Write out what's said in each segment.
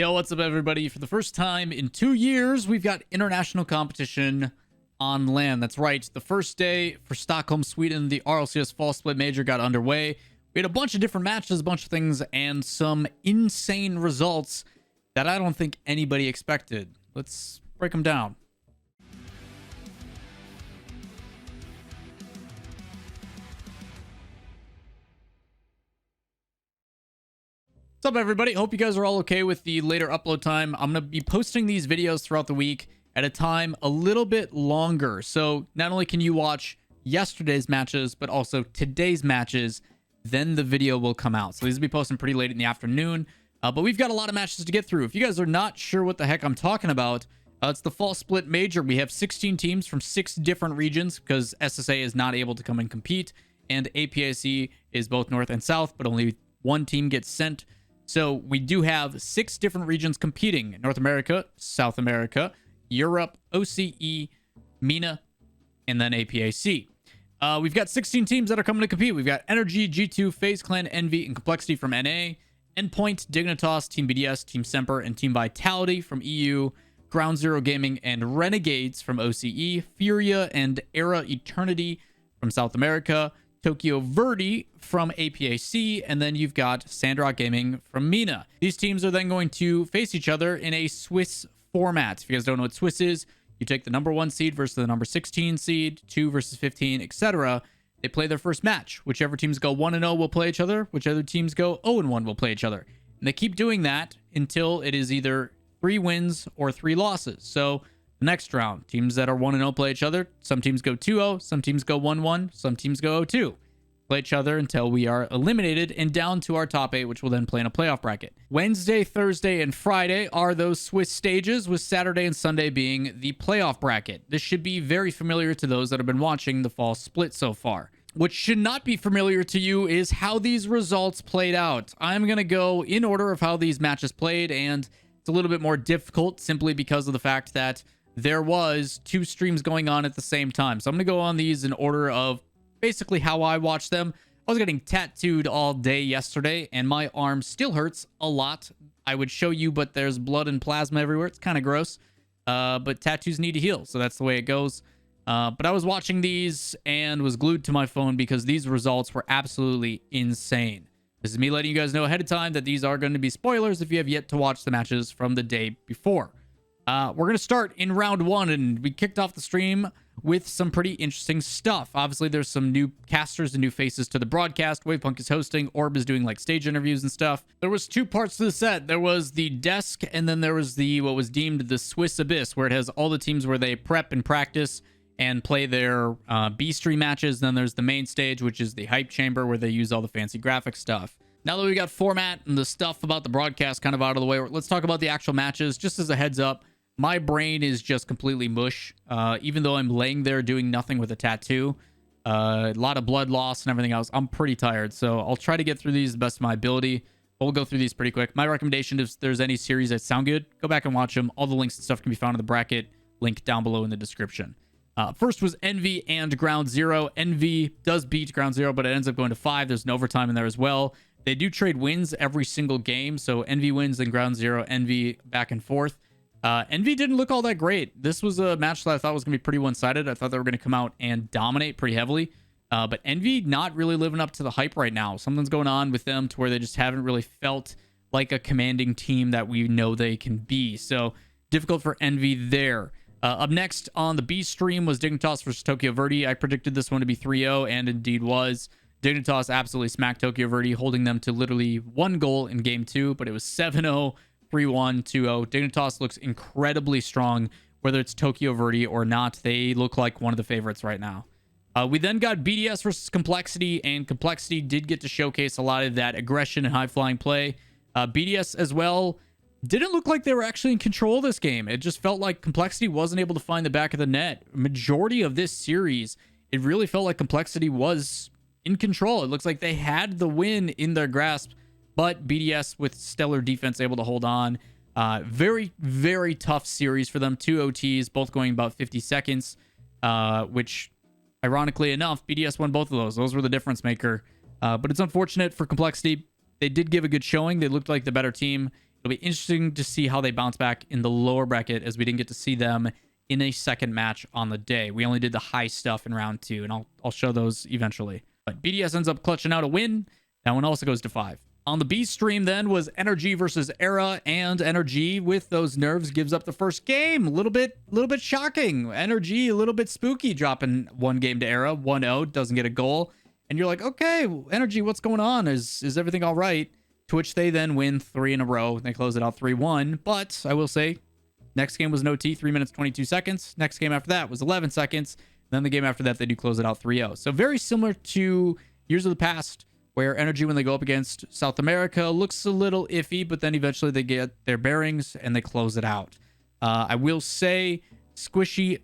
Yo, what's up, everybody? For the first time in 2 years, we've got international competition on LAN. That's right. The first day for Stockholm, Sweden, the RLCS Fall Split Major got underway. We had a bunch of different matches, a bunch of things, and some insane results that I don't think anybody expected. Let's break them down. What's up, everybody? Hope you guys are all okay with the later upload time. I'm going to be posting these videos throughout the week at a time a little bit longer. So not only can you watch yesterday's matches, but also today's matches, then the video will come out. So these will be posting pretty late in the afternoon. But we've got a lot of matches to get through. If you guys are not sure what the heck I'm talking about, it's the Fall Split Major. We have 16 teams from 6 different regions because SSA is not able to come and compete. And APAC is both North and South, but only one team gets sent. So we do have 6 different regions competing: North America, South America, Europe, OCE, MENA, and then APAC. We've got 16 teams that are coming to compete. We've got Energy, G2, FaZe Clan, Envy, and Complexity from NA, Endpoint, Dignitas, Team BDS, Team Semper, and Team Vitality from EU, Ground Zero Gaming and Renegades from OCE, Furia and Era Eternity from South America, Tokyo Verde from APAC, and then you've got Sandrock Gaming from MENA. These teams are then going to face each other in a Swiss format. If you guys don't know what Swiss is, you take the number 1 seed versus the number 16 seed, 2 versus 15, etc. They play their first match. Whichever teams go 1-0 will play each other. Whichever teams go 0-1 will play each other. And they keep doing that until it is either 3 wins or 3 losses. So the next round, teams that are 1-0 play each other. Some teams go 2-0, some teams go 1-1, some teams go 0-2. Play each other until we are eliminated and down to our top 8, which will then play in a playoff bracket. Wednesday, Thursday, and Friday are those Swiss stages, with Saturday and Sunday being the playoff bracket. This should be very familiar to those that have been watching the Fall Split so far. What should not be familiar to you is how these results played out. I'm going to go in order of how these matches played, and it's a little bit more difficult simply because of the fact that there was 2 streams going on at the same time. So I'm going to go on these in order of basically how I watched them. I was getting tattooed all day yesterday, and my arm still hurts a lot. I would show you, but there's blood and plasma everywhere. It's kind of gross, but tattoos need to heal, so that's the way it goes. But I was watching these and was glued to my phone because these results were absolutely insane. This is me letting you guys know ahead of time that these are going to be spoilers if you have yet to watch the matches from the day before. We're going to start in round 1, and we kicked off the stream with some pretty interesting stuff. Obviously, there's some new casters and new faces to the broadcast. Wavepunk is hosting. Orb is doing like stage interviews and stuff. There was 2 parts to the set. There was the desk, and then there was the what was deemed the Swiss Abyss, where it has all the teams where they prep and practice and play their B-stream matches. Then there's the main stage, which is the hype chamber, where they use all the fancy graphic stuff. Now that we got format and the stuff about the broadcast kind of out of the way, let's talk about the actual matches. Just as a heads up, my brain is just completely mush. Even though I'm laying there doing nothing with a tattoo, a lot of blood loss and everything else, I'm pretty tired. So I'll try to get through these the best of my ability. But we'll go through these pretty quick. My recommendation, if there's any series that sound good, go back and watch them. All the links and stuff can be found in the bracket. Link down below in the description. First was Envy and Ground Zero. Envy does beat Ground Zero, but it ends up going to 5. There's an overtime in there as well. They do trade wins every single game. So Envy wins, then Ground Zero, Envy back and forth. Envy didn't look all that great. This was a match that I thought was going to be pretty one-sided. I thought they were going to come out and dominate pretty heavily. But Envy not really living up to the hype right now. Something's going on with them to where they just haven't really felt like a commanding team that we know they can be. So difficult for Envy there. Up next on the B stream was Dignitas versus Tokyo Verde. I predicted this one to be 3-0, and indeed was. Dignitas absolutely smacked Tokyo Verde, holding them to literally 1 goal in game 2, but it was 7-0. 3-1, 2-0. Dignitas looks incredibly strong, whether it's Tokyo Verde or not. They look like one of the favorites right now. We then got BDS versus Complexity, and Complexity did get to showcase a lot of that aggression and high-flying play. BDS as well didn't look like they were actually in control of this game. It just felt like Complexity wasn't able to find the back of the net. Majority of this series, it really felt like Complexity was in control. It looks like they had the win in their grasp, but BDS with stellar defense able to hold on. Very, very tough series for them. 2 OTs, both going about 50 seconds, which, ironically enough, BDS won both of those. Those were the difference maker. But it's unfortunate for Complexity. They did give a good showing. They looked like the better team It'll be interesting to see how they bounce back in the lower bracket, as we didn't get to see them in a second match on the day. We only did the high stuff in round 2, and I'll show those eventually. But BDS ends up clutching out a win. That one also goes to 5. On the B stream then was Energy versus Era, and Energy with those nerves gives up the first game. A little bit shocking. Energy a little bit spooky, dropping one game to Era, 1-0, doesn't get a goal. And you're like, okay, Energy, what's going on? Is everything all right? To which they then win 3 in a row. They close it out 3-1. But I will say, next game was an OT, 3 minutes, 22 seconds. Next game after that was 11 seconds. Then the game after that, they do close it out 3-0. So very similar to years of the past, where Energy, when they go up against South America, looks a little iffy, but then eventually they get their bearings and they close it out. I will say Squishy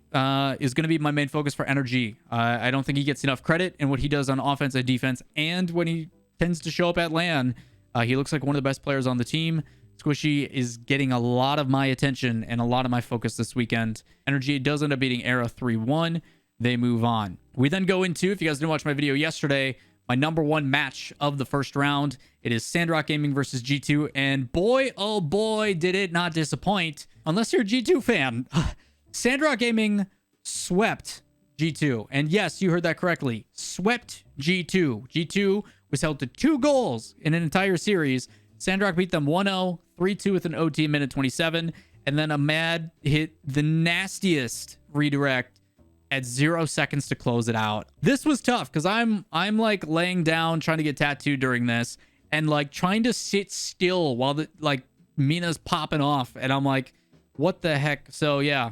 is going to be my main focus for Energy. I don't think he gets enough credit in what he does on offense and defense, and when he tends to show up at LAN, he looks like one of the best players on the team. Squishy is getting a lot of my attention and a lot of my focus this weekend. Energy does end up beating Era 3-1. They move on. We then go into, if you guys didn't watch my video yesterday, my number 1 match of the first round. It is Sandrock Gaming versus G2, and boy, oh boy, did it not disappoint. Unless you're a G2 fan. Sandrock Gaming swept G2. And yes, you heard that correctly. Swept G2. G2 was held to 2 goals in an entire series. Sandrock beat them 1-0, 3-2 with an OT minute 27, and then Ahmad hit the nastiest redirect at 0 seconds to close it out. This was tough because I'm like laying down trying to get tattooed during this, and like trying to sit still while the Mina's popping off, and I'm like, what the heck? So yeah,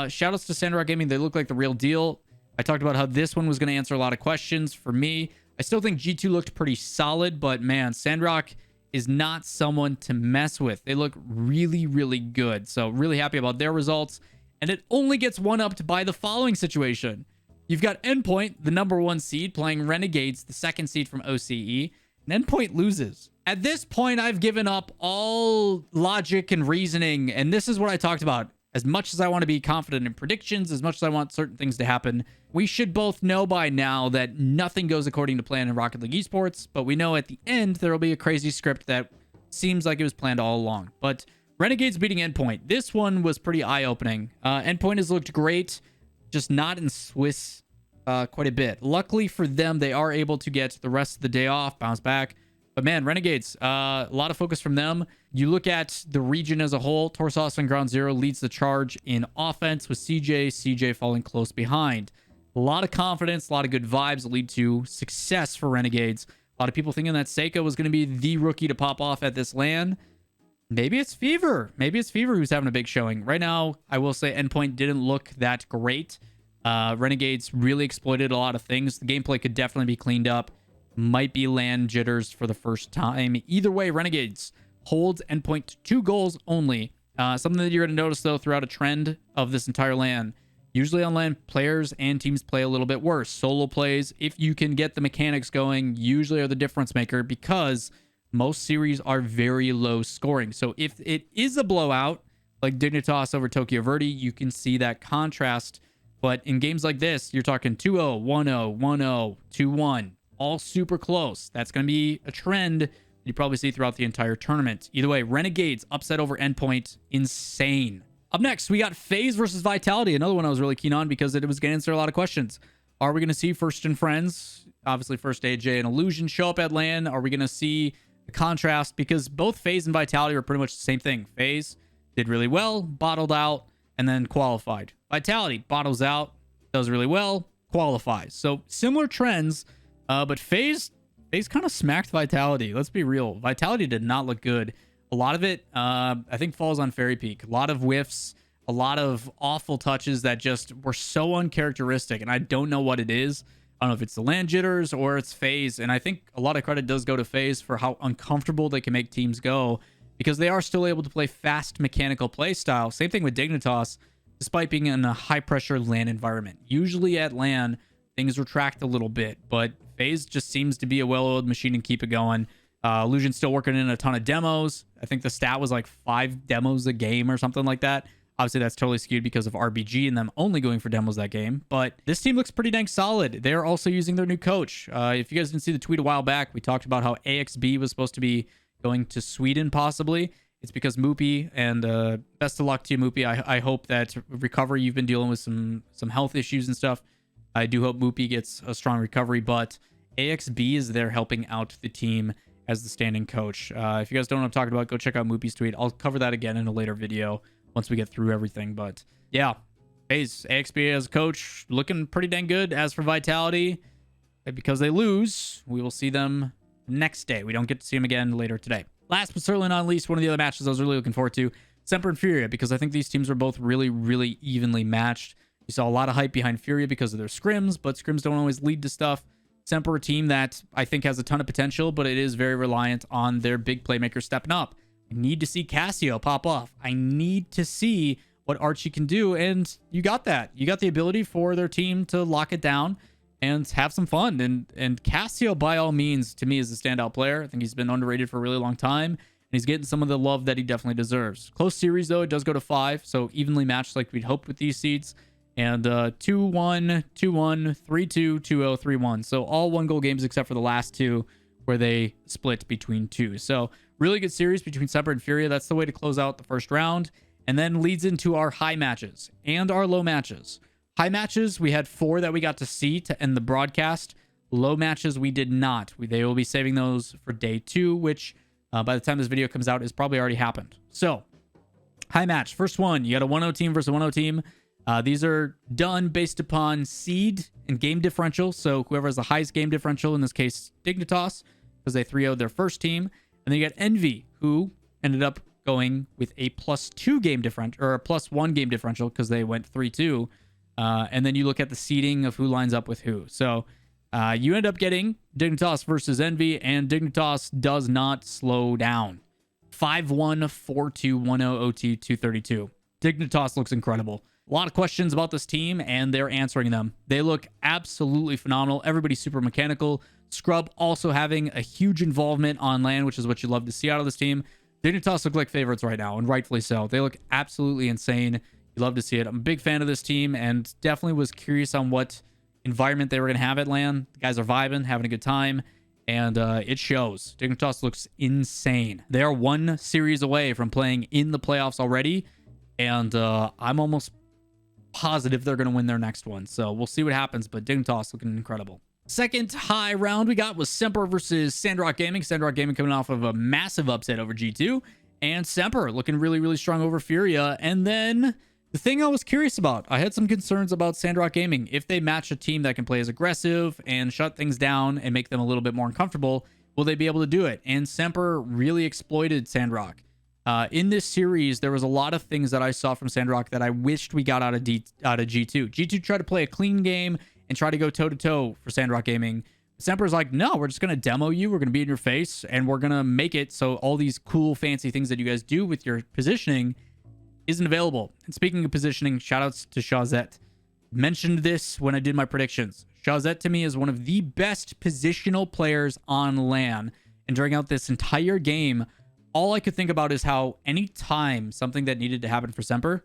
shout outs to Sandrock Gaming. They look like the real deal. I talked about how this one was going to answer a lot of questions for me. I still think G2 looked pretty solid, but man, Sandrock is not someone to mess with. They look really, really good. So really happy about their results. And it only gets one-upped by the following situation. You've got Endpoint, the number 1 seed, playing Renegades, the 2nd seed from OCE. And Endpoint loses. At this point, I've given up all logic and reasoning. And this is what I talked about. As much as I want to be confident in predictions, as much as I want certain things to happen, we should both know by now that nothing goes according to plan in Rocket League Esports. But we know at the end, there will be a crazy script that seems like it was planned all along. But Renegades beating Endpoint. This one was pretty eye-opening. Endpoint has looked great, just not in Swiss quite a bit. Luckily for them, they are able to get the rest of the day off, bounce back. But man, Renegades, a lot of focus from them. You look at the region as a whole, Torsos and Ground Zero leads the charge in offense with CJ falling close behind. A lot of confidence, a lot of good vibes that lead to success for Renegades. A lot of people thinking that Seiko was going to be the rookie to pop off at this LAN. Maybe it's Fever. Maybe it's Fever who's having a big showing. Right now, I will say Endpoint didn't look that great. Renegades really exploited a lot of things. The gameplay could definitely be cleaned up. Might be LAN jitters for the first time. Either way, Renegades holds Endpoint to 2 goals only. Something that you're going to notice, though, throughout a trend of this entire LAN. Usually on LAN, players and teams play a little bit worse. Solo plays, if you can get the mechanics going, usually are the difference maker because most series are very low scoring. So if it is a blowout, like Dignitas over Tokyo Verde, you can see that contrast. But in games like this, you're talking 2-0, 1-0, 1-0, 2-1. All super close. That's going to be a trend you probably see throughout the entire tournament. Either way, Renegades upset over Endpoint. Insane. Up next, we got FaZe versus Vitality. Another one I was really keen on because it was going to answer a lot of questions. Are we going to see First and Friends, obviously First AJ and Illusion, show up at LAN? Are we going to see the contrast? Because both FaZe and Vitality are pretty much the same thing. FaZe did really well, bottled out, and then qualified. Vitality bottles out, does really well, qualifies. So similar trends. But FaZe kind of smacked Vitality. Let's be real. Vitality did not look good. A lot of it, I think, falls on Fairy Peak. A lot of whiffs, a lot of awful touches that just were so uncharacteristic. And I don't know what it is. I don't know if it's the LAN jitters or it's FaZe. And I think a lot of credit does go to FaZe for how uncomfortable they can make teams go, because they are still able to play fast mechanical play style. Same thing with Dignitas, despite being in a high-pressure LAN environment. Usually at LAN, things retract a little bit, but FaZe just seems to be a well-oiled machine and keep it going. Illusion's still working in a ton of demos. I think the stat was like 5 demos a game or something like that. Obviously, that's totally skewed because of RBG and them only going for demos that game. But this team looks pretty dang solid. They're also using their new coach. If you guys didn't see the tweet a while back, we talked about how AXB was supposed to be going to Sweden possibly. it's because Moopy, and best of luck to you, Moopy. I hope that recovery, you've been dealing with some health issues and stuff. I do hope Moopy gets a strong recovery, but AXB is there helping out the team as the standing coach. If you guys don't know what I'm talking about, go check out Moopy's tweet. I'll cover that again in a later video once we get through everything. But yeah, FaZe, AXB as a coach, looking pretty dang good. As for Vitality, because they lose, we will see them next day. We don't get to see them again later today. Last but certainly not least, one of the other matches I was really looking forward to, Semper and Furia, because I think these teams are both really, really evenly matched. You saw a lot of hype behind Furia because of their scrims, but scrims don't always lead to stuff. Semper, a team that I think has a ton of potential, but it is very reliant on their big playmaker stepping up. I need to see Cassio pop off. I need to see what Archie can do, and you got that. You got the ability for their team to lock it down and have some fun. And Cassio, by all means, to me, is a standout player. I think he's been underrated for a really long time, and he's getting some of the love that he definitely deserves. Close series, though. It does go to 5, so evenly matched like we'd hoped with these seeds. And 2-1, 2-1, 3-2, 2-0, 3-1. So all 1-goal games except for the last 2 where they split between 2. So really good series between Semper and Furia. That's the way to close out the first round. And then leads into our high matches and our low matches. High matches, we had 4 that we got to see to end the broadcast. Low matches, we did not. They will be saving those for day 2, which by the time this video comes out, has probably already happened. So, high match. First one, you got a 1-0 team versus a 1-0 team. These are done based upon seed and game differential. So, whoever has the highest game differential, in this case, Dignitas, because they 3-0'd their first team. And then you got Envy, who ended up going with a +2 game differential, or a +1 game differential, because they went 3-2. And then you look at the seeding of who lines up with who. So you end up getting Dignitas versus Envy, and Dignitas does not slow down. 5-1, 4-2, 1-0 OT, 232. Dignitas looks incredible. A lot of questions about this team, and they're answering them. They look absolutely phenomenal. Everybody's super mechanical. Scrub also having a huge involvement on LAN, which is what you love to see out of this team. Dignitas look like favorites right now, and rightfully so. They look absolutely insane. You love to see it. I'm a big fan of this team, and definitely was curious on what environment they were going to have at LAN. The guys are vibing, having a good time, and it shows. Dignitas looks insane. They are 1 series away from playing in the playoffs already, and I'm almost positive they're going to win their next one. So we'll see what happens, but Dignitas looking incredible. Second high round we got was Semper versus Sandrock Gaming. Sandrock Gaming coming off of a massive upset over G2, and Semper looking really, really strong over Furia. And then the thing I was curious about, I had some concerns about Sandrock Gaming. If they match a team that can play as aggressive and shut things down and make them a little bit more uncomfortable, will they be able to do it? And Semper really exploited Sandrock. In this series, there was a lot of things that I saw from Sandrock that I wished we got out of G2. G2 tried to play a clean game and try to go toe-to-toe for Sandrock Gaming. Semper's like, no, we're just going to demo you. We're going to be in your face, and we're going to make it so all these cool, fancy things that you guys do with your positioning isn't available. And speaking of positioning, shoutouts to Shawzette. Mentioned this when I did my predictions. Shawzette to me is one of the best positional players on LAN. And during out this entire game, all I could think about is how anytime something that needed to happen for Semper,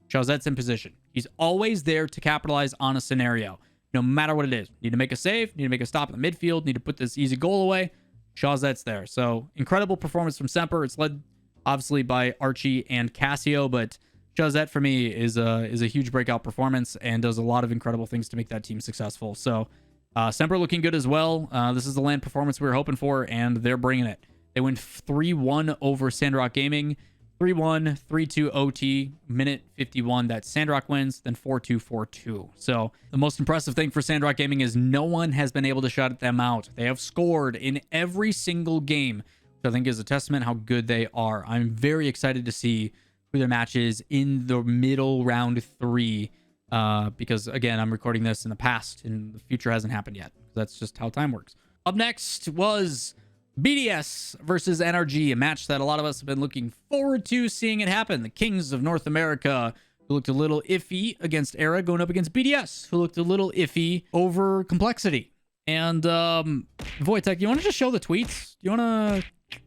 Shawzette's in position. He's always there to capitalize on a scenario, no matter what it is. Need to make a save, need to make a stop in the midfield, need to put this easy goal away. Shawzette's there. So incredible performance from Semper. It's led obviously by Archie and Cassio, but Shawzette for me is a huge breakout performance and does a lot of incredible things to make that team successful. So Semper looking good as well. This is the LAN performance we were hoping for, and they're bringing it. They went 3-1 over Sandrock Gaming. 3-1, 3-2 OT, minute 51 that Sandrock wins, then 4-2, 4-2. So the most impressive thing for Sandrock Gaming is no one has been able to shut them out. They have scored in every single game, which I think is a testament how good they are. I'm very excited to see who their match is in the middle round 3, because again, I'm recording this in the past and the future hasn't happened yet. That's just how time works. Up next was BDS versus NRG, a match that a lot of us have been looking forward to seeing it happen. The Kings of North America, who looked a little iffy against Era, going up against BDS, who looked a little iffy over Complexity. And Wojtek, you want to just show the tweets? You want to...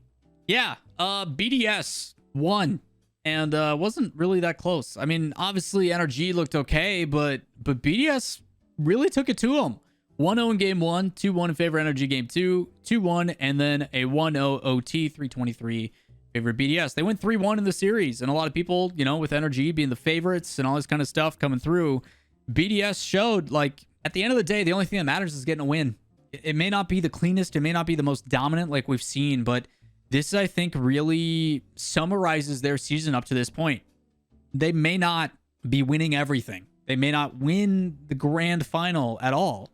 Yeah, BDS won, and wasn't really that close. I mean, obviously NRG looked okay, but BDS really took it to them. 1-0 in game 1, 2-1 in favor of NRG game 2, 2-1, and then a 1-0 OT, 323 favorite BDS. They went 3-1 in the series, and a lot of people, you know, with NRG being the favorites and all this kind of stuff coming through, BDS showed, like, at the end of the day, the only thing that matters is getting a win. It may not be the cleanest, it may not be the most dominant like we've seen, but this, I think, really summarizes their season up to this point. They may not be winning everything. They may not win the grand final at all,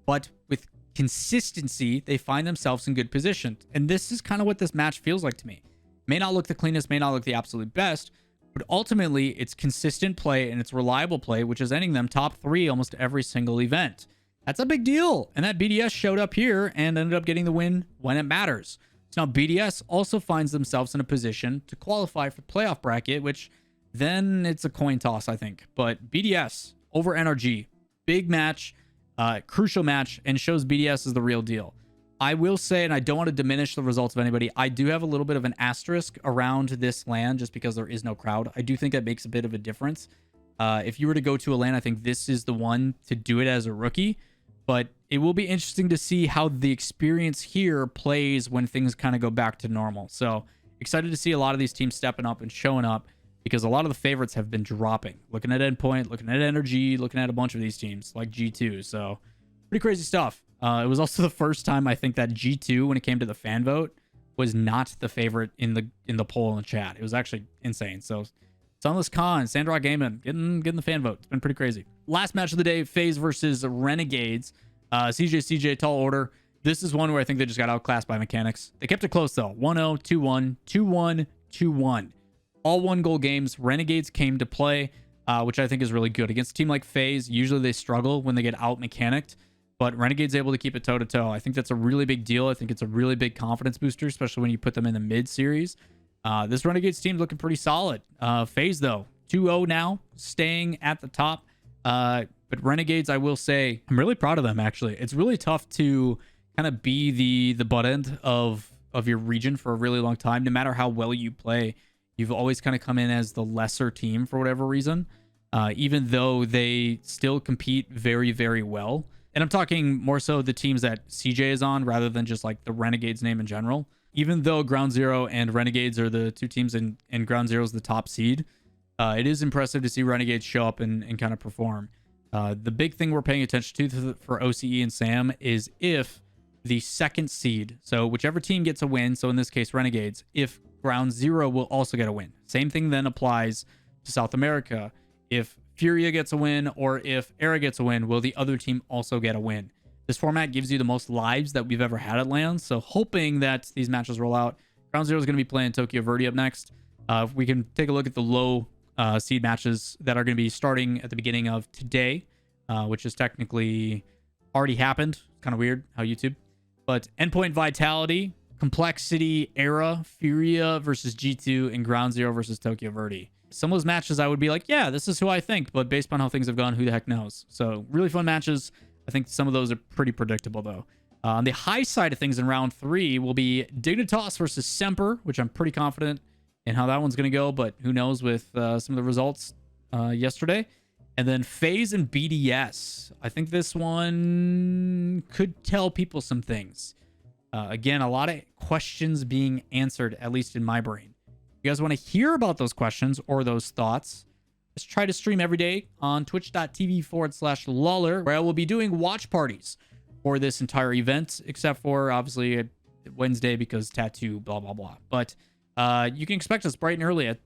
but with consistency, they find themselves in good position. And this is kind of what this match feels like to me. May not look the cleanest, may not look the absolute best, but ultimately it's consistent play and it's reliable play, which is ending them top 3 almost every single event. That's a big deal. And that BDS showed up here and ended up getting the win when it matters. So now BDS also finds themselves in a position to qualify for playoff bracket, which then it's a coin toss, I think. But BDS over NRG, big match, crucial match, and shows BDS is the real deal. I will say, and I don't want to diminish the results of anybody, I do have a little bit of an asterisk around this LAN just because there is no crowd. I do think that makes a bit of a difference. If you were to go to a LAN, I think this is the one to do it as a rookie. But it will be interesting to see how the experience here plays when things kind of go back to normal. So excited to see a lot of these teams stepping up and showing up, because a lot of the favorites have been dropping. Looking at Endpoint, looking at Energy, looking at a bunch of these teams like G2. So pretty crazy stuff. It was also the first time I think that G2, when it came to the fan vote, was not the favorite in the poll in the chat. It was actually insane. So Sunless Khan, Sandrock Gaming, getting the fan vote. It's been pretty crazy. Last match of the day, FaZe versus Renegades. CJ, tall order. This is one where I think they just got outclassed by mechanics. They kept it close though. 1-0, 2-1, 2-1, 2-1. All 1-goal games. Renegades came to play, which I think is really good. Against a team like FaZe, usually they struggle when they get out-mechanicked, but Renegades able to keep it toe-to-toe. I think that's a really big deal. I think it's a really big confidence booster, especially when you put them in the mid-series. This Renegades team looking pretty solid. FaZe, though, 2-0 now, staying at the top. But Renegades, I will say, I'm really proud of them, actually. It's really tough to kind of be the butt end of your region for a really long time. No matter how well you play, you've always kind of come in as the lesser team for whatever reason, even though they still compete very, very well. And I'm talking more so the teams that CJ is on rather than just like the Renegades name in general. Even though Ground Zero and Renegades are the two teams and Ground Zero is the top seed, it is impressive to see Renegades show up and kind of perform. The big thing we're paying attention to for OCE and SAM is if the second seed, so whichever team gets a win, so in this case Renegades, if Ground Zero will also get a win. Same thing then applies to South America. If Furia gets a win or if Era gets a win, will the other team also get a win? This format gives you the most lives that we've ever had at LAN, so hoping that these matches roll out. Ground Zero is going to be playing Tokyo Verde up next. If we can take a look at the low seed matches that are going to be starting at the beginning of today, which is technically already happened. Kind of weird how YouTube. But Endpoint Vitality, Complexity, Era, Furia versus G2, and Ground Zero versus Tokyo Verde. Some of those matches I would be like, yeah, this is who I think, but based on how things have gone, who the heck knows? So really fun matches. I think some of those are pretty predictable, though. On the high side of things in round 3 will be Dignitas versus Semper, which I'm pretty confident in how that one's going to go, but who knows with some of the results yesterday. And then FaZe and BDS. I think this one could tell people some things. Again, a lot of questions being answered, at least in my brain. If you guys want to hear about those questions or those thoughts, just try to stream every day on twitch.tv/Lawler, where I will be doing watch parties for this entire event, except for obviously Wednesday because tattoo, blah, blah, blah. But you can expect us bright and early at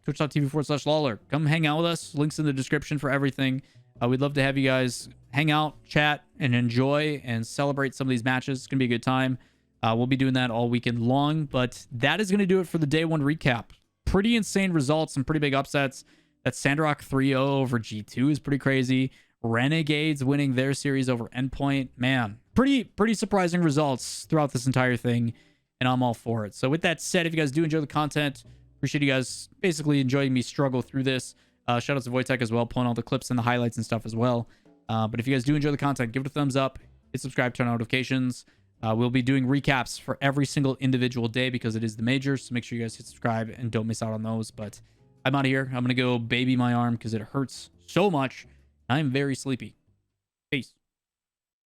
twitch.tv/Lawler. Come hang out with us. Links in the description for everything. We'd love to have you guys hang out, chat, and enjoy and celebrate some of these matches. It's going to be a good time. We'll be doing that all weekend long, but that is going to do it for the day 1 recap. Pretty insane results, some pretty big upsets. That Sandrock 3-0 over G2 is pretty crazy. Renegades winning their series over Endpoint. Man, pretty surprising results throughout this entire thing, and I'm all for it. So with that said, if you guys do enjoy the content, appreciate you guys basically enjoying me struggle through this. Shout out to Wojtek as well, pulling all the clips and the highlights and stuff as well. But if you guys do enjoy the content, give it a thumbs up, hit subscribe, turn on notifications. We'll be doing recaps for every single individual day because it is the majors. So make sure you guys hit subscribe and don't miss out on those. But I'm out of here. I'm going to go baby my arm because it hurts so much. I'm very sleepy. Peace.